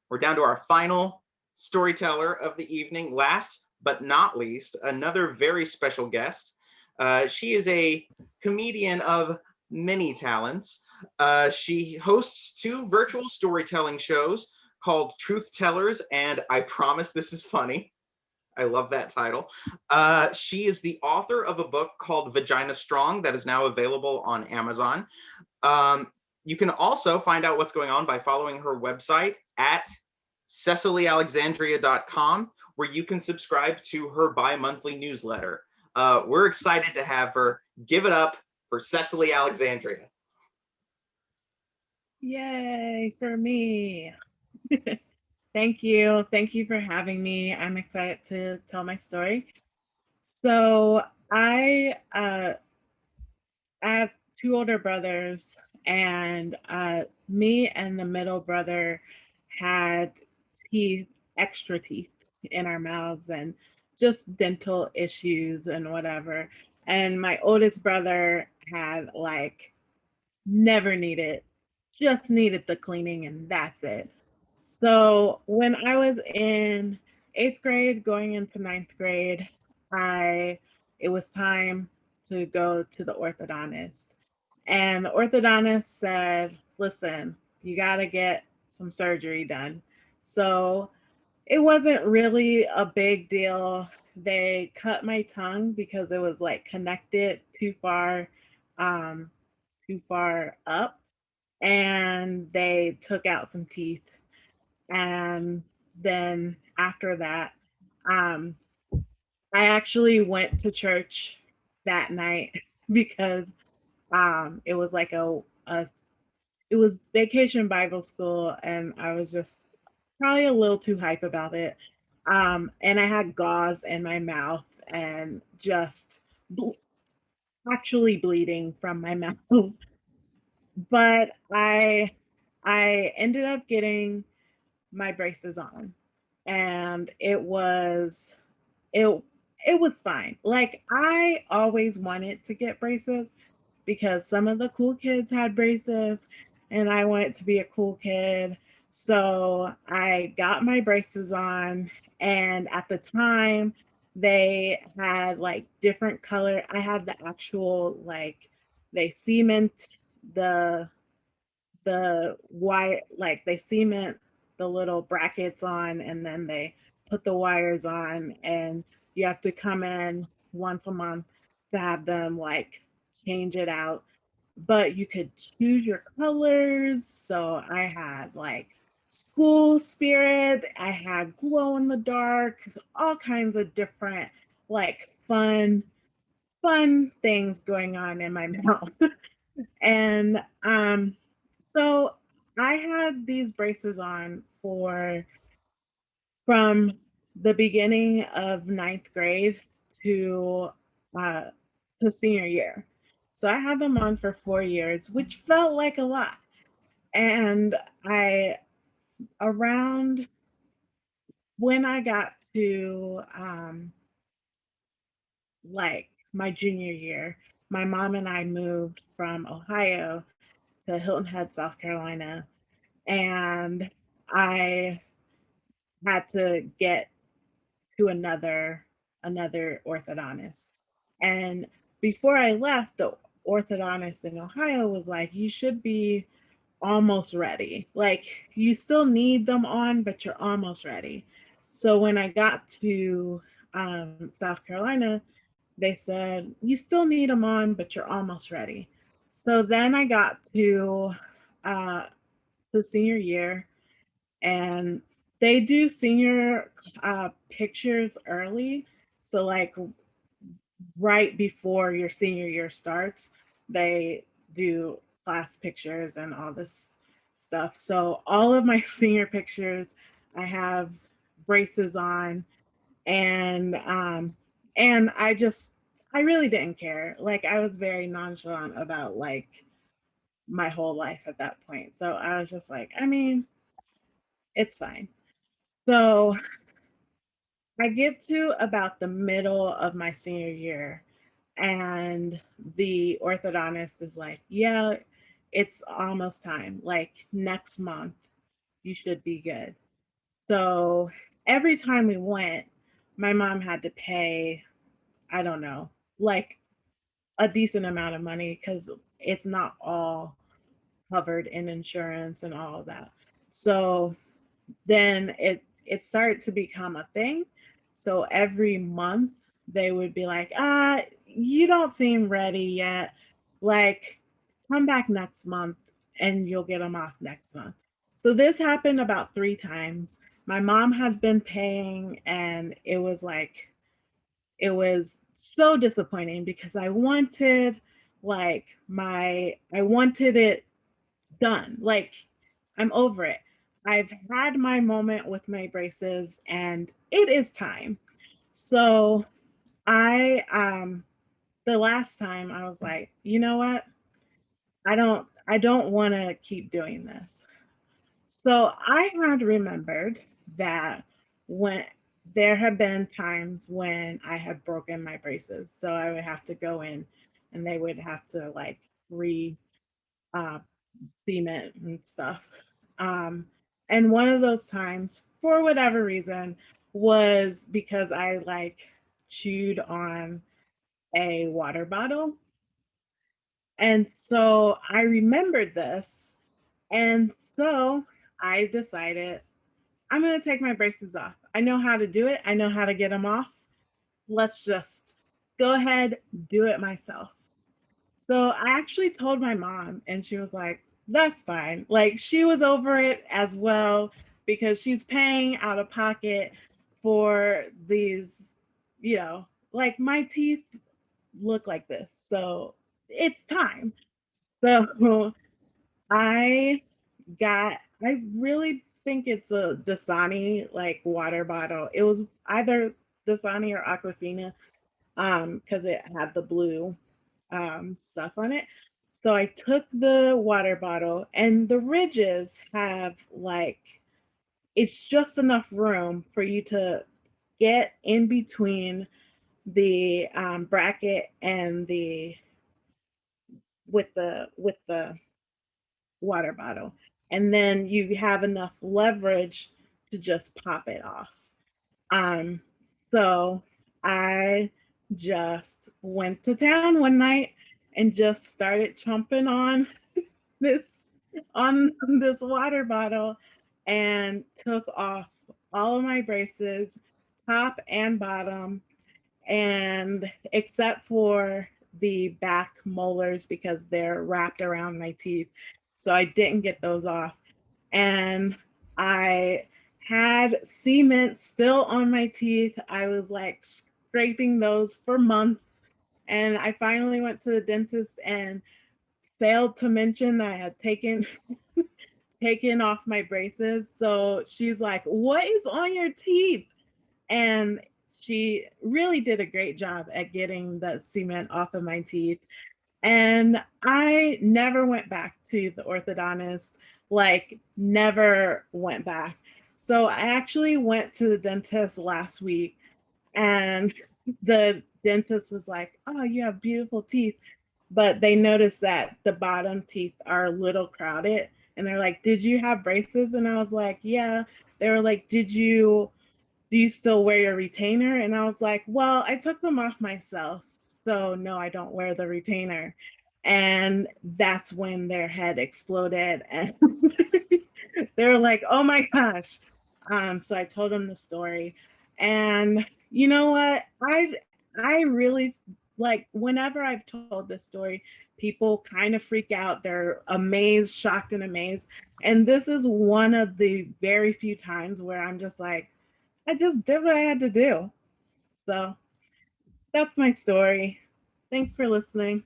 We're down to our final storyteller of the evening. Last but not least, another very special guest. She is a comedian of many talents. She hosts two virtual storytelling shows called Truth Tellers and I Promise This Is Funny. I love that title. She is the author of a book called Vagina Strong that is now available on Amazon. Um, you can also find out what's going on by following her website at CecilyAlexandria.com, where you can subscribe to her bi-monthly newsletter. We're excited to have her. Give it up for Cecily Alexandria. Yay for me. Thank you. Thank you for having me. I'm excited to tell my story. So I have two older brothers, and me and the middle brother had teeth, extra teeth in our mouths, and just dental issues and whatever. And my oldest brother had like never needed, just needed the cleaning, and that's it. So when I was in eighth grade, going into ninth grade, I it was time to go to the orthodontist. And the orthodontist said, listen, you got to get some surgery done. So it wasn't really a big deal. They cut my tongue because it was like connected um, too far up, and they took out some teeth. And then after that, um, I actually went to church that night because it was like a it was vacation Bible school, and I was just probably a little too hype about it. And I had gauze in my mouth and just ble- actually bleeding from my mouth. But I ended up getting my braces on, and it it was fine. Like, I always wanted to get braces because some of the cool kids had braces, and I wanted to be a cool kid. So I got my braces on, and at the time they had like different color. I had the actual like they cement the wire, like they cement the little brackets on, and then they put the wires on, and you have to come in once a month to have them like change it out. But you could choose your colors. So I had like school spirit, I had glow in the dark, all kinds of different like fun things going on in my mouth. And so I had these braces on for from the beginning of ninth grade to uh, to senior year. So I had them on for 4 years, which felt like a lot. And I around when I got to like my junior year, my mom and I moved from Ohio to Hilton Head, South Carolina, and I had to get to another orthodontist. And before I left, the orthodontist in Ohio was like, "You should be almost ready. Like, you still need them on, but you're almost ready." So when I got to South Carolina, they said, "You still need them on, but you're almost ready." So then I got uh, to senior year, and they do senior pictures early. So, like, right before your senior year starts, they do class pictures and all this stuff. So, all of my senior pictures, I have braces on, and I really didn't care. Like, I was very nonchalant about like my whole life at that point. So I was just like, I mean, it's fine. So I get to about the middle of my senior year, and the orthodontist is like, "Yeah, it's almost time. Like, next month, you should be good." So every time we went, my mom had to pay, I don't know, like a decent amount of money because it's not all covered in insurance and all of that. So then it started to become a thing. So every month they would be like, you don't seem ready yet. Like, come back next month and you'll get them off next month. So this happened about 3 times. My mom had been paying, and it was so disappointing because I wanted it done. Like, I'm over it. I've had my moment with my braces and it is time. So I the last time I was like, you know what? I don't want to keep doing this. So I had remembered that when there have been times when I have broken my braces. So I would have to go in and they would have to like re uh, cement and stuff. Um, and one of those times, for whatever reason, was because I like chewed on a water bottle. And so I remembered this. And so I decided I'm going to take my braces off. I know how to do it, I know how to get them off. Let's just go ahead, do it myself. So I actually told my mom, and she was like, that's fine. Like, she was over it as well because she's paying out of pocket for these, like my teeth look like this. So it's time. So I I really think it's a Dasani like water bottle. It was either Dasani or Aquafina because it had the blue stuff on it. So I took the water bottle, and the ridges have like, it's just enough room for you to get in between the bracket and the with the water bottle, and then you have enough leverage to just pop it off. Um, so I just went to town one night and just started chomping this on this water bottle and took off all of my braces, top and bottom, and except for the back molars because they're wrapped around my teeth. So I didn't get those off. And I had cement still on my teeth. I was like scraping those for months. And I finally went to the dentist and failed to mention that I had taken off my braces. So she's like, "What is on your teeth?" And she really did a great job at getting the cement off of my teeth. And I never went back to the orthodontist, like, never went back. So I actually went to the dentist last week, and the dentist was like, "Oh, you have beautiful teeth." But they noticed that the bottom teeth are a little crowded. And they're like, "Did you have braces?" And I was like, "Yeah." They were like, "Do you still wear your retainer?" And I was like, "Well, I took them off myself. So no, I don't wear the retainer." And that's when their head exploded. And they were like, "Oh my gosh." So I told them the story. And you know what? I really like, whenever I've told this story, people kind of freak out. They're amazed, shocked, and amazed. And this is one of the very few times where I'm just like, I just did what I had to do. So that's my story. Thanks for listening.